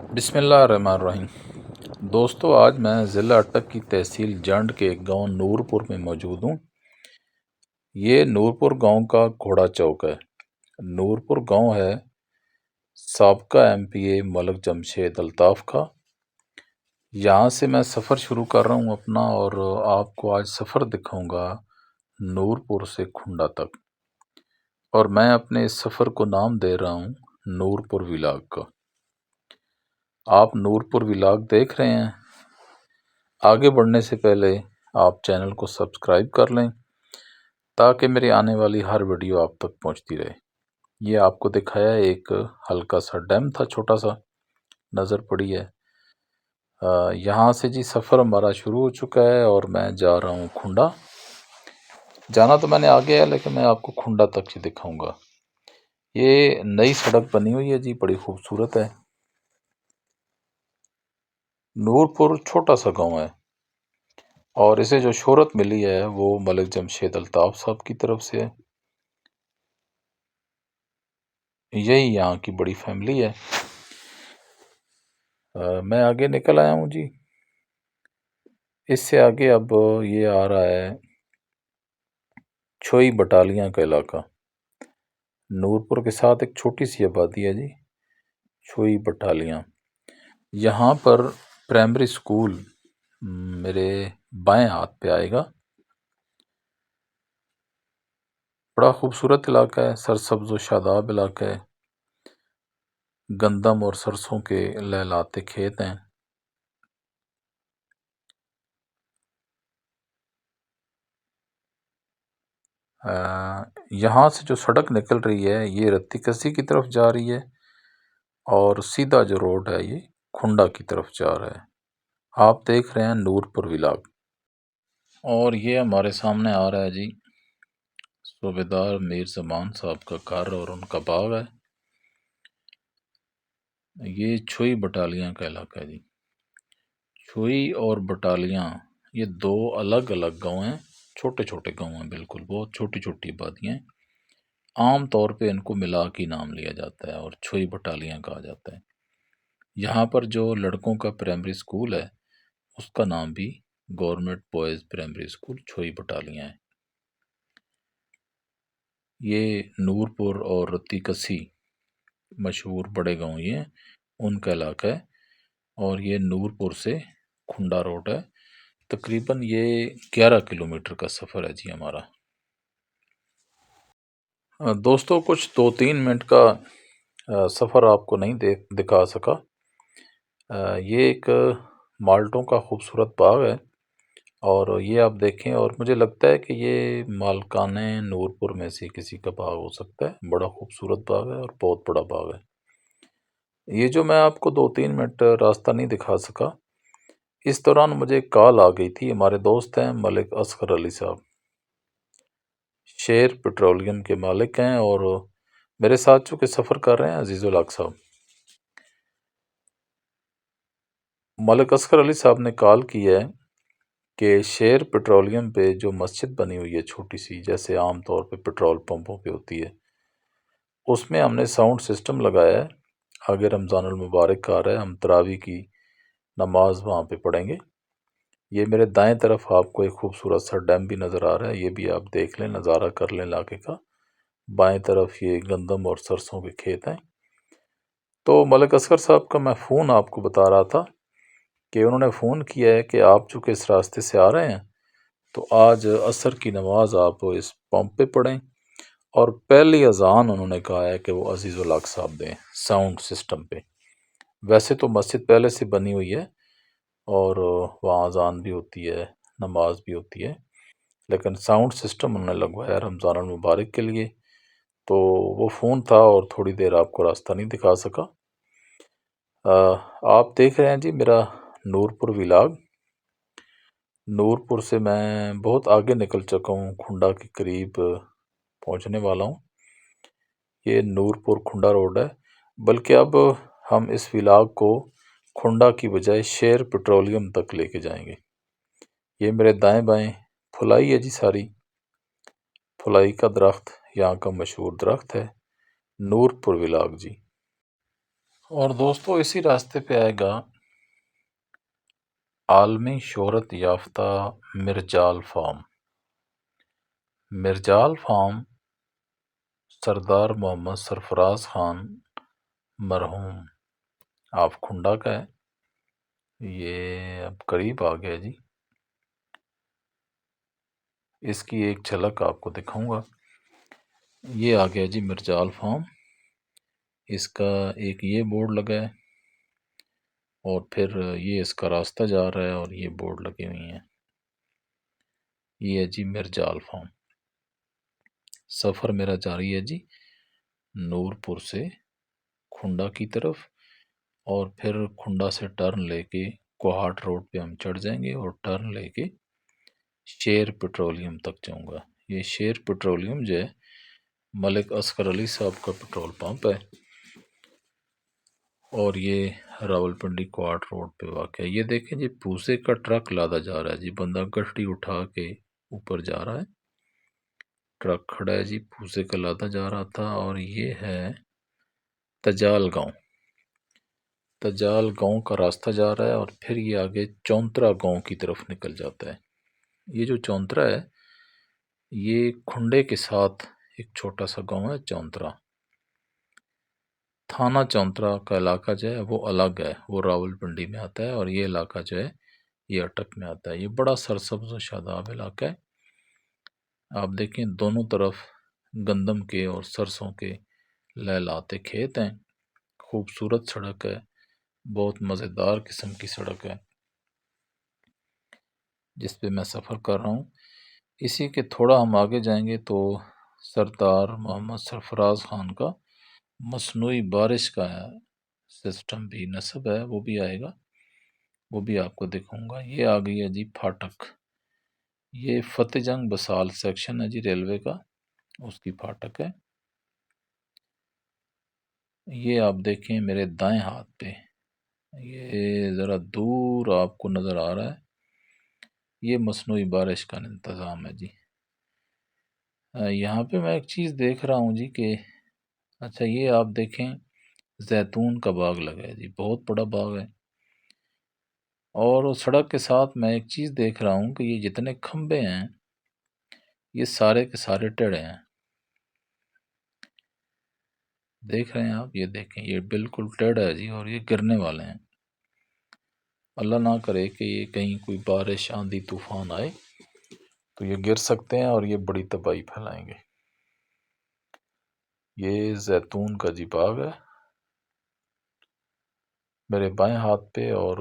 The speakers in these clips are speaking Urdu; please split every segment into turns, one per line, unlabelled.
بسم اللہ الرحمن الرحیم۔ دوستو، آج میں ضلع اٹک کی تحصیل جنڈ کے گاؤں نورپور میں موجود ہوں۔ یہ نورپور گاؤں کا گھوڑا چوک ہے۔ نورپور گاؤں ہے سابقہ MP ملک جمشید الطاف کا۔ یہاں سے میں سفر شروع کر رہا ہوں اپنا، اور آپ کو آج سفر دکھاؤں گا نورپور سے کھنڈا تک، اور میں اپنے اس سفر کو نام دے رہا ہوں نورپور ولاگ کا۔ آپ نورپور ولاگ دیکھ رہے ہیں۔ آگے بڑھنے سے پہلے آپ چینل کو سبسکرائب کر لیں تاکہ میری آنے والی ہر ویڈیو آپ تک پہنچتی رہے۔ یہ آپ کو دکھایا ایک ہلکا سا ڈیم تھا، چھوٹا سا نظر پڑی ہے۔ یہاں سے جی سفر ہمارا شروع ہو چکا ہے، اور میں جا رہا ہوں کھنڈا۔ جانا تو میں نے آگے ہے، لیکن میں آپ کو کھنڈا تک ہی دکھاؤں گا۔ یہ نئی سڑک بنی ہوئی ہے جی، بڑی خوبصورت ہے۔ نورپور چھوٹا سا گاؤں ہے، اور اسے جو شہرت ملی ہے وہ ملک جمشید الطاف صاحب کی طرف سے ہے۔ یہی یہاں کی بڑی فیملی ہے۔ میں آگے نکل آیا ہوں جی۔ اس سے آگے اب یہ آ رہا ہے چھوئی بٹالیاں کا علاقہ۔ نورپور کے ساتھ ایک چھوٹی سی آبادی ہے جی، چھوئی بٹالیاں۔ یہاں پر پرائمری سکول میرے بائیں ہاتھ پہ آئے گا۔ بڑا خوبصورت علاقہ ہے، سرسبز و شاداب علاقہ ہے۔ گندم اور سرسوں کے لہلاتے کھیت ہیں۔ یہاں سے جو سڑک نکل رہی ہے یہ رتی کسی کی طرف جا رہی ہے، اور سیدھا جو روڈ ہے یہ کھنڈا کی طرف جا رہا ہے۔ آپ دیکھ رہے ہیں نورپور ولاگ، اور یہ ہمارے سامنے آ رہا ہے جی صوبیدار میر زمان صاحب کا گھر اور ان کا باغ ہے۔ یہ چھوئی بٹالیاں کا علاقہ ہے جی۔ چھوئی اور بٹالیاں یہ دو الگ الگ گاؤں ہیں، چھوٹے چھوٹے گاؤں ہیں، بالکل بہت چھوٹی چھوٹی آبادیاں ہیں۔ عام طور پہ ان کو ملا کے نام لیا جاتا ہے اور چھوئی بٹالیاں کہا جاتا ہے۔ یہاں پر جو لڑکوں کا پرائمری سکول ہے اس کا نام بھی گورنمنٹ بوائز پرائمری سکول چھوئی بٹالیاں ہے۔ یہ نورپور اور رتی کسی مشہور بڑے گاؤں یہ ہیں، ان کا علاقہ ہے، اور یہ نورپور سے کھنڈا روڈ ہے۔ تقریباً یہ 11 کلومیٹر کا سفر ہے جی ہمارا۔ دوستو، کچھ 2-3 منٹ کا سفر آپ کو نہیں دکھا سکا۔ یہ ایک مالٹوں کا خوبصورت باغ ہے، اور یہ آپ دیکھیں، اور مجھے لگتا ہے کہ یہ مالکان نورپور میں سے کسی کا باغ ہو سکتا ہے۔ بڑا خوبصورت باغ ہے اور بہت بڑا باغ ہے۔ یہ جو میں آپ کو 2-3 منٹ راستہ نہیں دکھا سکا، اس دوران مجھے ایک کال آ گئی تھی۔ ہمارے دوست ہیں ملک اصغر علی صاحب، شیر پیٹرولیم کے مالک ہیں، اور میرے ساتھ چونکہ سفر کر رہے ہیں عزیز الحق صاحب۔ ملک اصغر علی صاحب نے کال کی ہے کہ شیر پیٹرولیم پہ جو مسجد بنی ہوئی ہے چھوٹی سی، جیسے عام طور پہ پیٹرول پمپوں پہ ہوتی ہے، اس میں ہم نے ساؤنڈ سسٹم لگایا ہے۔ آگے رمضان المبارک آ رہا ہے، ہم تراویح کی نماز وہاں پہ پڑھیں گے۔ یہ میرے دائیں طرف آپ کو ایک خوبصورت سا ڈیم بھی نظر آ رہا ہے، یہ بھی آپ دیکھ لیں، نظارہ کر لیں علاقے کا۔ بائیں طرف یہ گندم اور سرسوں کے کھیت ہیں۔ تو ملک اصغر صاحب کا میں فون آپ کو بتا رہا تھا کہ انہوں نے فون کیا ہے کہ آپ چونکہ اس راستے سے آ رہے ہیں تو آج عصر کی نماز آپ اس پمپ پہ پڑھیں، اور پہلی اذان انہوں نے کہا ہے کہ وہ عزیز الحق صاحب دیں ساؤنڈ سسٹم پہ۔ ویسے تو مسجد پہلے سے بنی ہوئی ہے، اور وہاں اذان بھی ہوتی ہے، نماز بھی ہوتی ہے، لیکن ساؤنڈ سسٹم انہوں نے لگوایا رمضان المبارک کے لیے۔ تو وہ فون تھا اور تھوڑی دیر آپ کو راستہ نہیں دکھا سکا۔ آپ دیکھ رہے ہیں جی میرا نورپور ولاگ۔ نورپور سے میں بہت آگے نکل چکا ہوں، کھنڈا کے قریب پہنچنے والا ہوں۔ یہ نورپور کھنڈا روڈ ہے، بلکہ اب ہم اس ولاگ کو کھنڈا کی بجائے شیر پیٹرولیم تک لے کے جائیں گے۔ یہ میرے دائیں بائیں پھلائی ہے جی، ساری پھلائی کا درخت یہاں کا مشہور درخت ہے۔ نورپور ولاگ جی۔ اور دوستو اسی راستے پہ آئے گا عالمی شہرت یافتہ مرجال فارم۔ مرجال فارم سردار محمد سرفراز خان مرحوم آف کھنڈا کا ہے۔ یہ اب قریب آ گیا جی، اس کی ایک جھلک آپ کو دکھاؤں گا۔ یہ آ گیا جی مرجال فارم، اس کا ایک یہ بورڈ لگا ہے اور پھر یہ اس کا راستہ جا رہا ہے اور یہ بورڈ لگے ہوئی ہیں۔ یہ ہے جی مرجال فارم۔ سفر میرا جاری ہے جی نورپور سے کھنڈا کی طرف، اور پھر کھنڈا سے ٹرن لے کے کوہاٹ روڈ پہ ہم چڑھ جائیں گے اور ٹرن لے کے شیر پٹرولیم تک جاؤں گا۔ یہ شیر پٹرولیم جو ہے ملک اصغر علی صاحب کا پٹرول پمپ ہے، اور یہ راولپنڈی کوہاٹ روڈ پہ واقع ہے۔ یہ دیکھیں جی پوسے کا ٹرک لادا جا رہا ہے جی، بندہ گٹھڑی اٹھا کے اوپر جا رہا ہے، ٹرک کھڑا ہے جی، پوسے کا لادا جا رہا تھا۔ اور یہ ہے تجال گاؤں، تجال گاؤں کا راستہ جا رہا ہے، اور پھر یہ آگے چونترا گاؤں کی طرف نکل جاتا ہے۔ یہ جو چونترا ہے یہ کھنڈے کے ساتھ ایک چھوٹا سا گاؤں ہے چونترا۔ تھانہ چونترا کا علاقہ جو ہے وہ الگ ہے، وہ راولپنڈی میں آتا ہے، اور یہ علاقہ جو ہے یہ اٹک میں آتا ہے۔ یہ بڑا سرسبز و شاداب علاقہ ہے۔ آپ دیکھیں دونوں طرف گندم کے اور سرسوں کے لہلاتے کھیت ہیں، خوبصورت سڑک ہے، بہت مزیدار قسم کی سڑک ہے جس پہ میں سفر کر رہا ہوں۔ اسی کے تھوڑا ہم آگے جائیں گے تو سردار محمد سرفراز خان کا مصنوعی بارش کا سسٹم بھی نصب ہے، وہ بھی آئے گا، وہ بھی آپ کو دکھاؤں گا۔ یہ آ گئی ہے جی پھاٹک، یہ فتح جنگ بسال سیکشن ہے جی ریلوے کا، اس کی پھاٹک ہے۔ یہ آپ دیکھیں میرے دائیں ہاتھ پہ، یہ ذرا دور آپ کو نظر آ رہا ہے، یہ مصنوعی بارش کا انتظام ہے جی۔ یہاں پہ میں ایک چیز دیکھ رہا ہوں جی کہ اچھا یہ آپ دیکھیں زیتون کا باغ لگا ہے جی، بہت بڑا باغ ہے، اور سڑک کے ساتھ میں ایک چیز دیکھ رہا ہوں کہ یہ جتنے کھمبے ہیں یہ سارے کے سارے ٹیڑھے ہیں۔ دیکھ رہے ہیں آپ، یہ دیکھیں یہ بالکل ٹیڑھا ہے جی، اور یہ گرنے والے ہیں۔ اللہ نہ کرے کہ یہ کہیں کوئی بارش آندھی طوفان آئے تو یہ گر سکتے ہیں اور یہ بڑی تباہی پھیلائیں گے۔ یہ زیتون کا جی باغ ہے میرے بائیں ہاتھ پہ، اور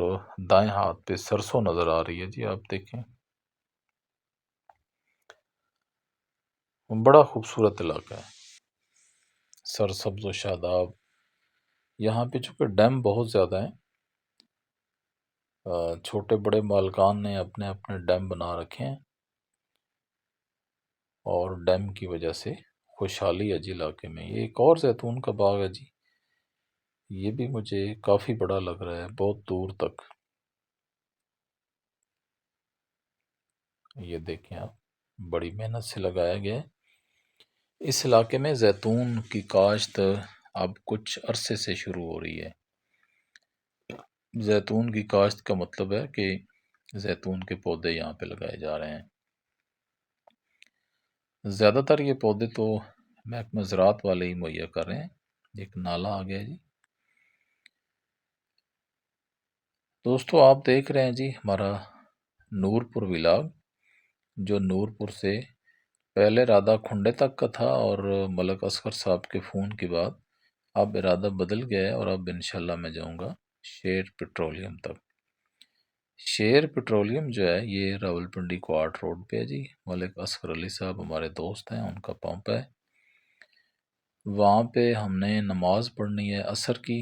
دائیں ہاتھ پہ سرسوں نظر آ رہی ہے جی، آپ دیکھیں بڑا خوبصورت علاقہ ہے، سرسبز و شاداب۔ یہاں پہ چونکہ ڈیم بہت زیادہ ہیں، چھوٹے بڑے مالکان نے اپنے اپنے ڈیم بنا رکھے ہیں، اور ڈیم کی وجہ سے خوشحالی ہے جی علاقے میں۔ یہ ایک اور زیتون کا باغ ہے جی، یہ بھی مجھے کافی بڑا لگ رہا ہے، بہت دور تک۔ یہ دیکھیں آپ، بڑی محنت سے لگایا گیا ہے۔ اس علاقے میں زیتون کی کاشت اب کچھ عرصے سے شروع ہو رہی ہے۔ زیتون کی کاشت کا مطلب ہے کہ زیتون کے پودے یہاں پہ لگائے جا رہے ہیں۔ زیادہ تر یہ پودے تو محکمہ زراعت والے ہی مہیا کر رہے ہیں۔ ایک نالا آ گیا جی۔ دوستو آپ دیکھ رہے ہیں جی ہمارا نورپور ولاگ، جو نورپور سے پہلے ارادہ کھنڈے تک کا تھا، اور ملک اصغر صاحب کے فون کے بعد اب ارادہ بدل گیا ہے، اور اب انشاءاللہ میں جاؤں گا شیر پٹرولیم تک۔ شیر پٹرولیم جو ہے یہ راولپنڈی کوارٹ روڈ پہ ہے جی، ملک اصغر علی صاحب ہمارے دوست ہیں، ان کا پمپ ہے۔ وہاں پہ ہم نے نماز پڑھنی ہے عصر کی،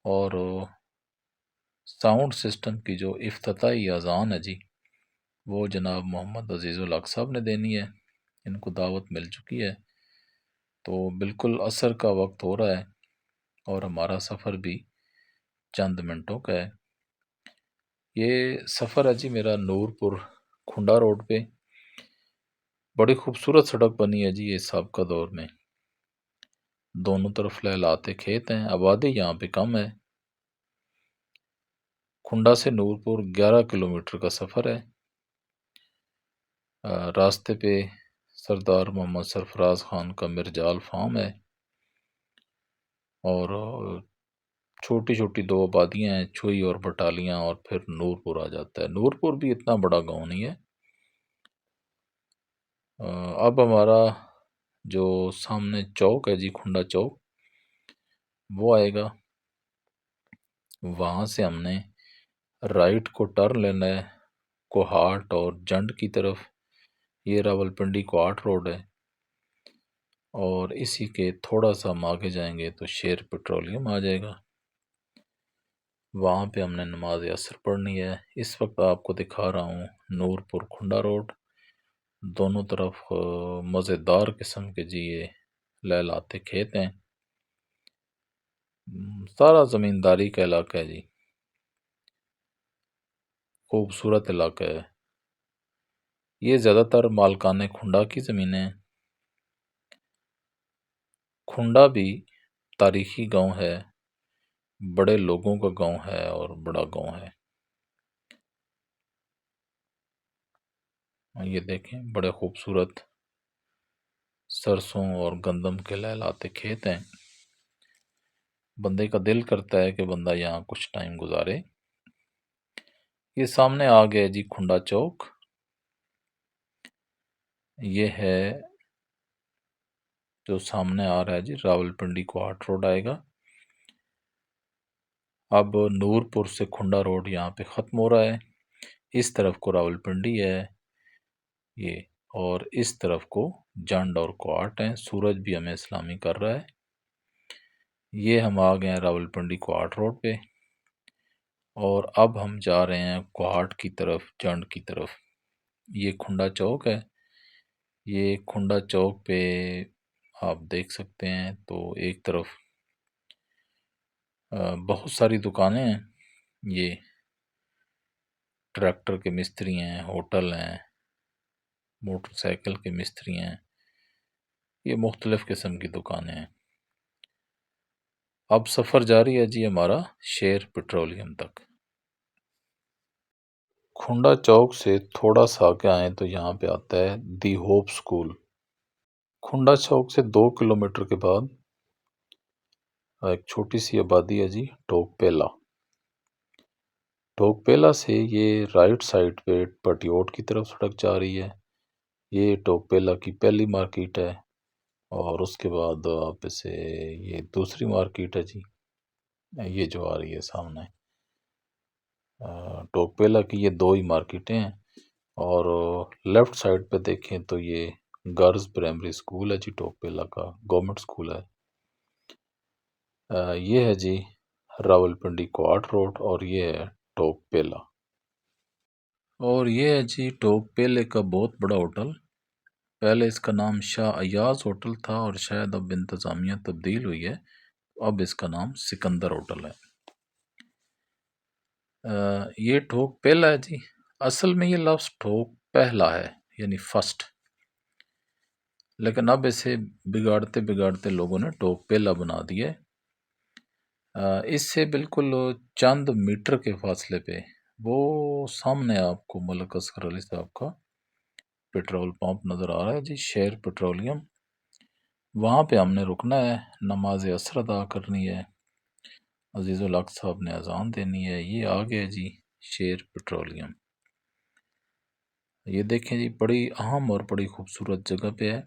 اور ساؤنڈ سسٹم کی جو افتتاحی اذان ہے جی وہ جناب محمد عزیز الحق صاحب نے دینی ہے، ان کو دعوت مل چکی ہے۔ تو بالکل عصر کا وقت ہو رہا ہے، اور ہمارا سفر بھی چند منٹوں کا ہے۔ یہ سفر ہے جی میرا نورپور کھنڈا روڈ پہ، بڑی خوبصورت سڑک بنی ہے جی یہ سابقہ دور میں۔ دونوں طرف لہلاتے کھیت ہیں، آبادی یہاں پہ کم ہے۔ کھنڈا سے نورپور 11 کلومیٹر کا سفر ہے۔ راستے پہ سردار محمد سرفراز خان کا مرجال فارم ہے، اور چھوٹی چھوٹی 2 آبادیاں ہیں، چھوئی اور بٹالیاں، اور پھر نورپور آ جاتا ہے۔ نورپور بھی اتنا بڑا گاؤں نہیں ہے۔ اب ہمارا جو سامنے چوک ہے جی، کھنڈا چوک، وہ آئے گا۔ وہاں سے ہم نے رائٹ کو ٹرن لینا ہے کوہاٹ اور جنڈ کی طرف۔ یہ راولپنڈی کوہاٹ روڈ ہے، اور اسی کے تھوڑا سا ہم آگے جائیں گے تو شیر پیٹرولیم آ جائے گا۔ وہاں پہ ہم نے نماز عصر پڑھنی ہے۔ اس وقت آپ کو دکھا رہا ہوں نورپور کھنڈا روڈ، دونوں طرف مزیدار قسم کے جی یہ لہلاتے کھیت ہیں۔ سارا زمینداری کا علاقہ ہے جی، خوبصورت علاقہ ہے۔ یہ زیادہ تر مالکان کھنڈا کی زمینیں ہیں۔ کھنڈا بھی تاریخی گاؤں ہے، بڑے لوگوں کا گاؤں ہے اور بڑا گاؤں ہے۔ یہ دیکھیں، بڑے خوبصورت سرسوں اور گندم کے لہلاتے کھیت ہیں۔ بندے کا دل کرتا ہے کہ بندہ یہاں کچھ ٹائم گزارے۔ یہ سامنے آ گیا جی کھنڈا چوک۔ یہ ہے جو سامنے آ رہا ہے جی، راولپنڈی کوہاٹ روڈ آئے گا۔ اب نورپور سے کھنڈا روڈ یہاں پہ ختم ہو رہا ہے۔ اس طرف کو راولپنڈی ہے یہ، اور اس طرف کو جنڈ اور کوہاٹ ہیں۔ سورج بھی ہمیں اسلامی کر رہا ہے۔ یہ ہم آ گئے ہیں راولپنڈی کوہاٹ روڈ پہ، اور اب ہم جا رہے ہیں کوہاٹ کی طرف، جنڈ کی طرف۔ یہ کھنڈا چوک ہے۔ یہ کھنڈا چوک پہ آپ دیکھ سکتے ہیں تو ایک طرف بہت ساری دکانیں ہیں۔ یہ ٹریکٹر کے مستری ہیں، ہوٹل ہیں، موٹر سائیکل کے مستری ہیں، یہ مختلف قسم کی دکانیں ہیں۔ اب سفر جاری ہے جی ہمارا شیر پیٹرولیم تک۔ کھنڈا چوک سے تھوڑا سا آگے آئیں تو یہاں پہ آتا ہے دی ہوپ سکول۔ کھنڈا چوک سے 2 کلومیٹر کے بعد ایک چھوٹی سی آبادی ہے جی، ٹوک پیلا۔ ٹوک پیلا سے یہ رائٹ سائڈ پہ پٹیوٹ کی طرف سڑک جا رہی ہے۔ یہ ٹوک پیلا کی پہلی مارکیٹ ہے، اور اس کے بعد آپ اسے یہ دوسری مارکیٹ ہے جی، یہ جو آ رہی ہے سامنے۔ ٹوک پیلا کی یہ 2 ہی مارکیٹیں ہیں، اور لیفٹ سائڈ پہ دیکھیں تو یہ گرلز پرائمری سکول ہے جی، ٹوک پیلا کا گورنمنٹ سکول ہے۔ یہ ہے جی راولپنڈی کوہاٹ روڈ، اور یہ ہے ٹوک پیلا۔ اور یہ ہے جی ٹوک پیلے کا بہت بڑا ہوٹل۔ پہلے اس کا نام شاہ ایاز ہوٹل تھا، اور شاید اب انتظامیہ تبدیل ہوئی ہے، اب اس کا نام سکندر ہوٹل ہے۔ یہ ٹوک پیلا ہے جی، اصل میں یہ لفظ ٹوک پہلا ہے، یعنی فرسٹ، لیکن اب اسے بگاڑتے بگاڑتے لوگوں نے ٹوک پیلا بنا دیا ہے۔ اس سے بالکل چند میٹر کے فاصلے پہ وہ سامنے آپ کو ملک اصغر علی صاحب کا پیٹرول پمپ نظر آ رہا ہے جی، شیر پیٹرولیم۔ وہاں پہ ہم نے رکنا ہے، نماز عصر ادا کرنی ہے، عزیز الحق صاحب نے اذان دینی ہے۔ یہ آ گیا جی شیر پیٹرولیم۔ یہ دیکھیں جی، بڑی اہم اور بڑی خوبصورت جگہ پہ ہے۔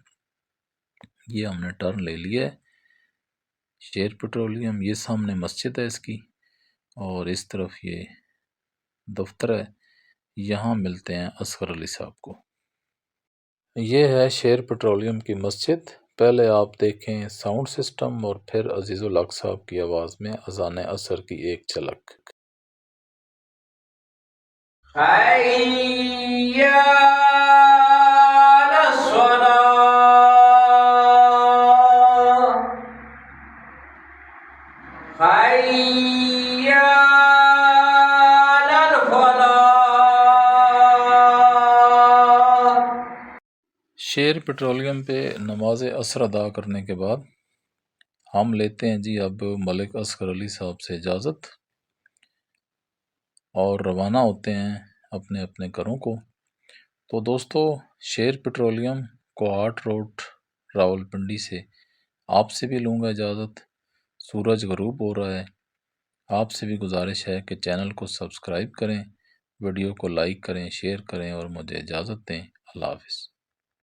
یہ ہم نے ٹرن لے لیا ہے شیر پیٹرولیم۔ یہ سامنے مسجد ہے اس کی، اور اس طرف یہ دفتر ہے۔ یہاں ملتے ہیں اصغر علی صاحب کو۔ یہ ہے شیر پیٹرولیم کی مسجد۔ پہلے آپ دیکھیں ساؤنڈ سسٹم، اور پھر عزیز الحق صاحب کی آواز میں اذان عصر کی ایک جھلک۔ حی علی الصلاۃ، حی علی الفلاح۔ شیر پیٹرولیم پہ نماز عصر ادا کرنے کے بعد ہم لیتے ہیں جی اب ملک اصغر علی صاحب سے اجازت اور روانہ ہوتے ہیں اپنے اپنے گھروں کو۔ تو دوستو، شیر پیٹرولیم کوہاٹ روڈ راولپنڈی سے آپ سے بھی لوں گا اجازت۔ سورج غروب ہو رہا ہے، آپ سے بھی گزارش ہے کہ چینل کو سبسکرائب کریں، ویڈیو کو لائک کریں، شیئر کریں اور مجھے اجازت دیں۔ اللہ حافظ۔